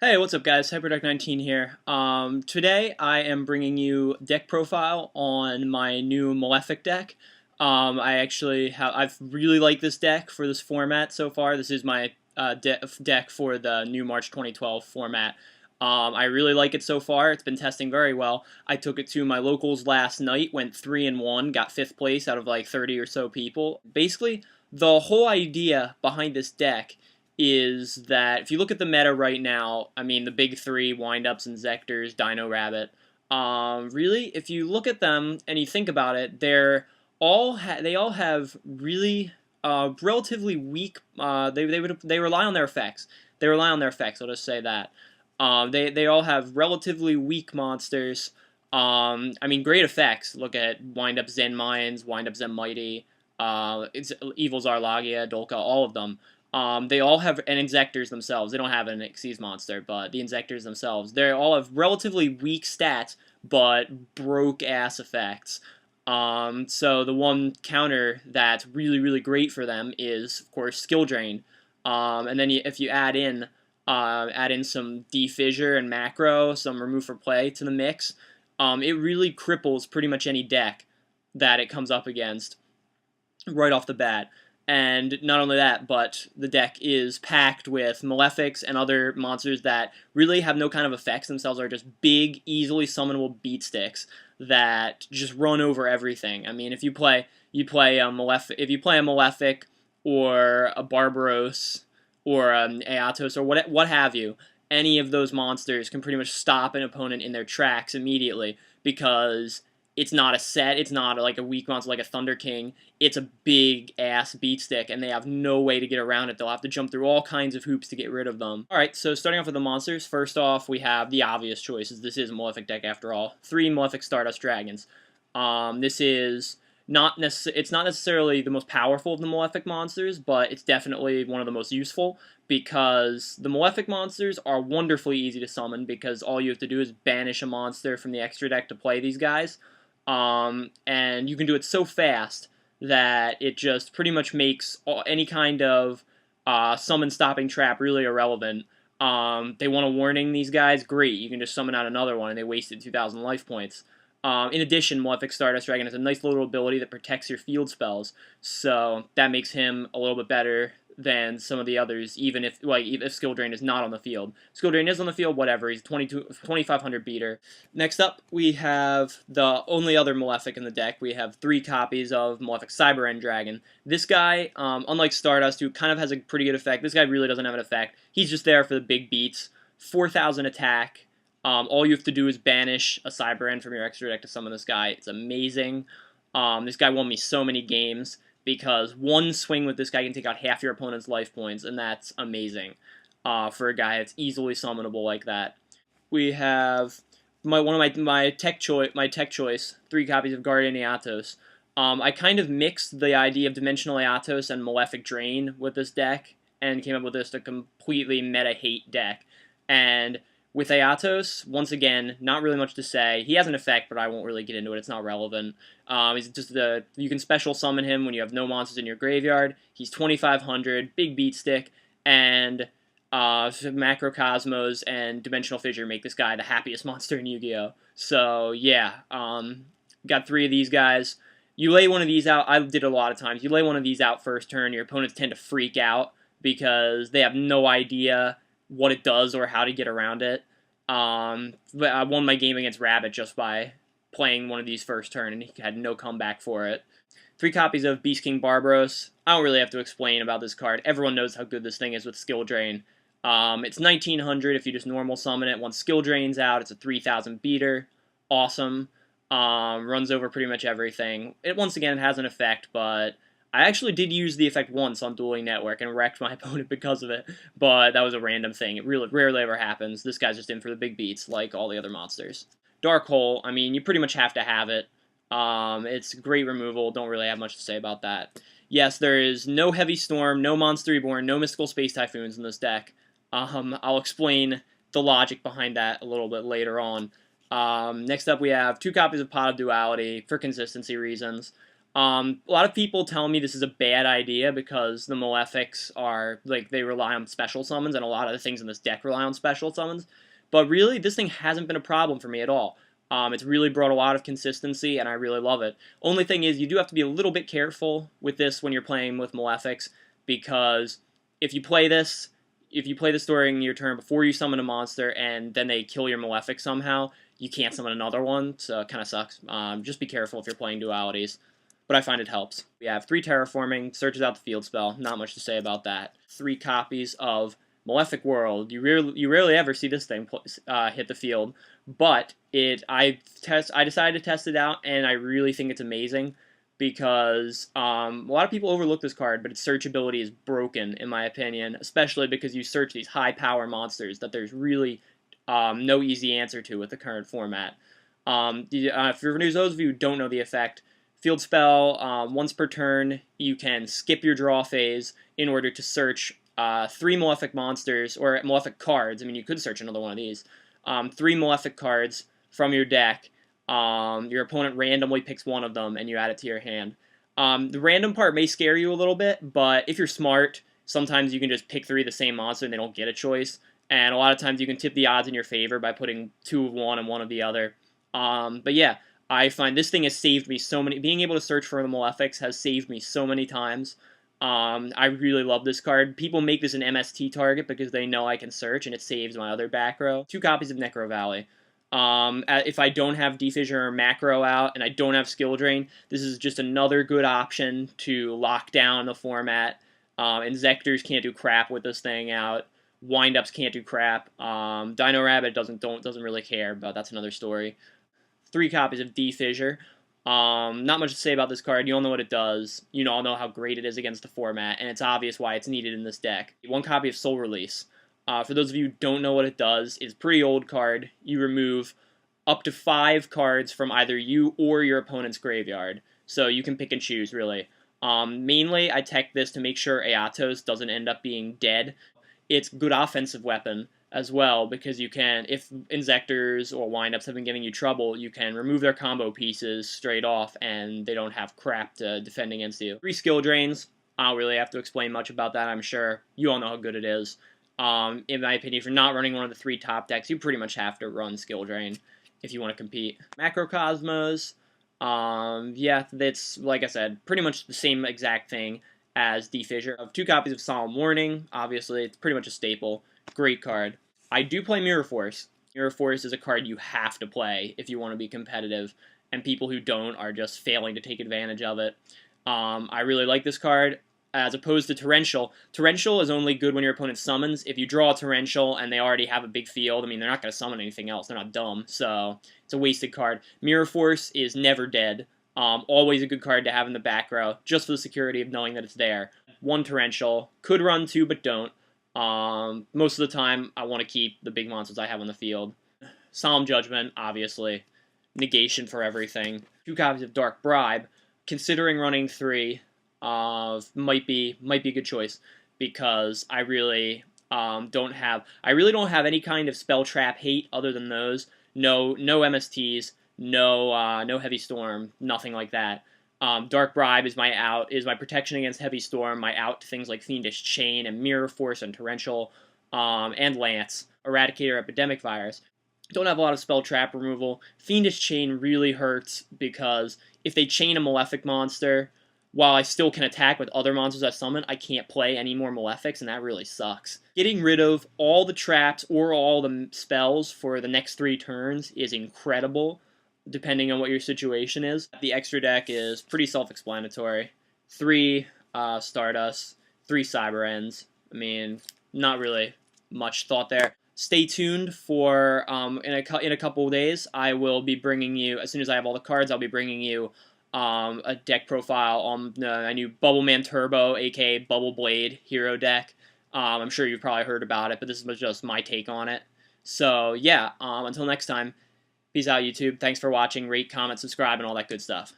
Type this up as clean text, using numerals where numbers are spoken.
Hey, what's up guys? HyperDuck19 here. Today I am bringing you deck profile on my new Malefic deck. I've really liked this deck for this format so far. This is my deck for the new March 2012 format. I really like it so far. It's been testing very well. I took it to my locals last night, went 3-1, got 5th place out of like 30 or so people. Basically, the whole idea behind this deck is that if you look at the meta right now, I mean the big three, Windups and Zectors, Dino Rabbit, really, if you look at them and you think about it, they all have really relatively weak. They rely on their effects. They rely on their effects. I'll just say that. They all have relatively weak monsters. I mean, great effects. Look at Windup Zen Mines, Windup Zen Mighty, Evil Zarlagia, Dolka, all of them. They all have, and Inzectors themselves, they don't have an Xyz monster, but the Inzectors themselves, they all have relatively weak stats, but broke-ass effects. So the one counter that's really, really great for them is, of course, Skill Drain. And then if you add in some Defissure and Macro, some Remove for Play to the mix, it really cripples pretty much any deck that it comes up against right off the bat. And not only that, but the deck is packed with Malefics and other monsters that really have no kind of effects themselves, are just big, easily summonable beat sticks that just run over everything. I mean, if you play a Malefic or a Barbaros or an Aeatos or what have you, any of those monsters can pretty much stop an opponent in their tracks immediately, because it's not a set, it's not like a weak monster like a Thunder King, it's a big-ass beat stick, and they have no way to get around it. They'll have to jump through all kinds of hoops to get rid of them. Alright, so starting off with the monsters, first off, we have the obvious choices. This is a Malefic deck after all. 3 Malefic Stardust Dragons. This is it's not necessarily the most powerful of the Malefic monsters, but it's definitely one of the most useful, because the Malefic monsters are wonderfully easy to summon, because all you have to do is banish a monster from the extra deck to play these guys. And you can do it so fast that it just pretty much makes any kind of summon stopping trap really irrelevant. They want a warning, these guys, great, you can just summon out another one and they wasted 2,000 life points. In addition, Malefic Stardust Dragon has a nice little ability that protects your field spells, so that makes him a little bit better than some of the others, even if Skill Drain is not on the field. Skill Drain is on the field, whatever, he's 2,500 beater. Next up, we have the only other Malefic in the deck. We have 3 copies of Malefic Cyber End Dragon. This guy, unlike Stardust, who kind of has a pretty good effect, this guy really doesn't have an effect. He's just there for the big beats. 4,000 attack. All you have to do is banish a Cyber End from your extra deck to summon this guy. It's amazing. This guy won me so many games, because one swing with this guy can take out half your opponent's life points, and that's amazing for a guy that's easily summonable like that. We have my tech choice, 3 copies of Guardian Aeatos. I kind of mixed the idea of Dimensional Aeatos and Malefic Drain with this deck, and came up with just a completely meta-hate deck. And with Aeatos, once again, not really much to say. He has an effect, but I won't really get into it. It's not relevant. He's just you can special summon him when you have no monsters in your graveyard. He's 2,500, big beat stick, and Macrocosmos and Dimensional Fissure make this guy the happiest monster in Yu-Gi-Oh! So yeah, got 3 of these guys. You lay one of these out. I did a lot of times. You lay one of these out first turn. Your opponents tend to freak out because they have no idea what it does or how to get around it. But I won my game against Rabbit just by playing one of these first turn, and he had no comeback for it. 3 copies of Beast King Barbaros. I don't really have to explain about this card. Everyone knows how good this thing is with Skill Drain. It's 1,900 if you just normal summon it. Once Skill Drain's out, it's a 3,000 beater. Awesome. Runs over pretty much everything. It once again has an effect, but I actually did use the effect once on Dueling Network and wrecked my opponent because of it, but that was a random thing. It really rarely ever happens. This guy's just in for the big beats, like all the other monsters. Dark Hole, I mean, you pretty much have to have it. It's great removal, don't really have much to say about that. Yes, there is no Heavy Storm, no Monster Reborn, no Mystical Space Typhoons in this deck. I'll explain the logic behind that a little bit later on. Next up, we have 2 copies of Pot of Duality for consistency reasons. A lot of people tell me this is a bad idea because the Malefics are, like, they rely on special summons, and a lot of the things in this deck rely on special summons. But really, this thing hasn't been a problem for me at all. It's really brought a lot of consistency, and I really love it. Only thing is, you do have to be a little bit careful with this when you're playing with Malefics, because if you play this, during your turn before you summon a monster, and then they kill your Malefic somehow, you can't summon another one, so it kind of sucks. Just be careful if you're playing dualities, but I find it helps. We have 3 Terraforming, searches out the field spell, not much to say about that. 3 copies of Malefic World. You rarely ever see this thing hit the field, but I decided to test it out, and I really think it's amazing because a lot of people overlook this card, but its searchability is broken in my opinion, especially because you search these high power monsters that there's really no easy answer to with the current format. For those of you who don't know the effect, field spell, once per turn, you can skip your draw phase in order to search 3 Malefic monsters, or Malefic cards. I mean, you could search another one of these. 3 Malefic cards from your deck. Your opponent randomly picks one of them, and you add it to your hand. The random part may scare you a little bit, but if you're smart, sometimes you can just pick 3 of the same monster and they don't get a choice. And a lot of times you can tip the odds in your favor by putting 2 of one and 1 of the other. But yeah, I find this thing has saved me so many. Being able to search for the Malefics has saved me so many times. I really love this card. People make this an MST target because they know I can search, and it saves my other back row. 2 copies of Necro Valley. If I don't have Defissure or Macro out, and I don't have Skill Drain, this is just another good option to lock down the format. Inzectors can't do crap with this thing out. Windups can't do crap. Dino Rabbit doesn't really care, but that's another story. 3 copies of Defissure. Not much to say about this card. You all know what it does. You all know how great it is against the format, and it's obvious why it's needed in this deck. 1 copy of Soul Release. For those of you who don't know what it does, it's a pretty old card. You remove up to 5 cards from either you or your opponent's graveyard. So you can pick and choose, really. Mainly, I tech this to make sure Atos doesn't end up being dead. It's a good offensive weapon as well, because you can, if Inzectors or Windups have been giving you trouble, you can remove their combo pieces straight off, and they don't have crap to defend against you. 3 Skill Drains. I don't really have to explain much about that, I'm sure. You all know how good it is. In my opinion, if you're not running one of the 3 top decks, you pretty much have to run Skill Drain if you want to compete. Macrocosmos. Yeah, that's, like I said, pretty much the same exact thing as Defissure. Of 2 copies of Solemn Warning, obviously, it's pretty much a staple. Great card. I do play Mirror Force. Mirror Force is a card you have to play if you want to be competitive, and people who don't are just failing to take advantage of it. I really like this card, as opposed to Torrential. Torrential is only good when your opponent summons. If you draw a Torrential and they already have a big field, I mean, they're not going to summon anything else. They're not dumb, so it's a wasted card. Mirror Force is never dead. Always a good card to have in the back row, just for the security of knowing that it's there. 1 Torrential. Could run 2, but don't. Most of the time, I want to keep the big monsters I have on the field. Solemn Judgment, obviously. Negation for everything. 2 copies of Dark Bribe. Considering running 3, might be a good choice, because I really don't have any kind of spell trap hate other than those. No MSTs, no Heavy Storm, nothing like that. Dark Bribe is my protection against Heavy Storm, my out to things like Fiendish Chain and Mirror Force and Torrential, and Lance, Eradicator Epidemic Virus. Don't have a lot of spell trap removal. Fiendish Chain really hurts, because if they chain a Malefic monster, while I still can attack with other monsters I summon, I can't play any more Malefics, and that really sucks. Getting rid of all the traps or all the spells for the next 3 turns is incredible, depending on what your situation is. The extra deck is pretty self-explanatory. 3 Stardust, 3 Cyber Ends. I mean, not really much thought there. Stay tuned for, in a couple of days, I will be bringing you, as soon as I have all the cards, I'll be bringing you a deck profile on a new Bubbleman Turbo, aka Bubble Blade hero deck. I'm sure you've probably heard about it, but this was just my take on it. So yeah, until next time, peace out YouTube. Thanks for watching, rate, comment, subscribe, and all that good stuff.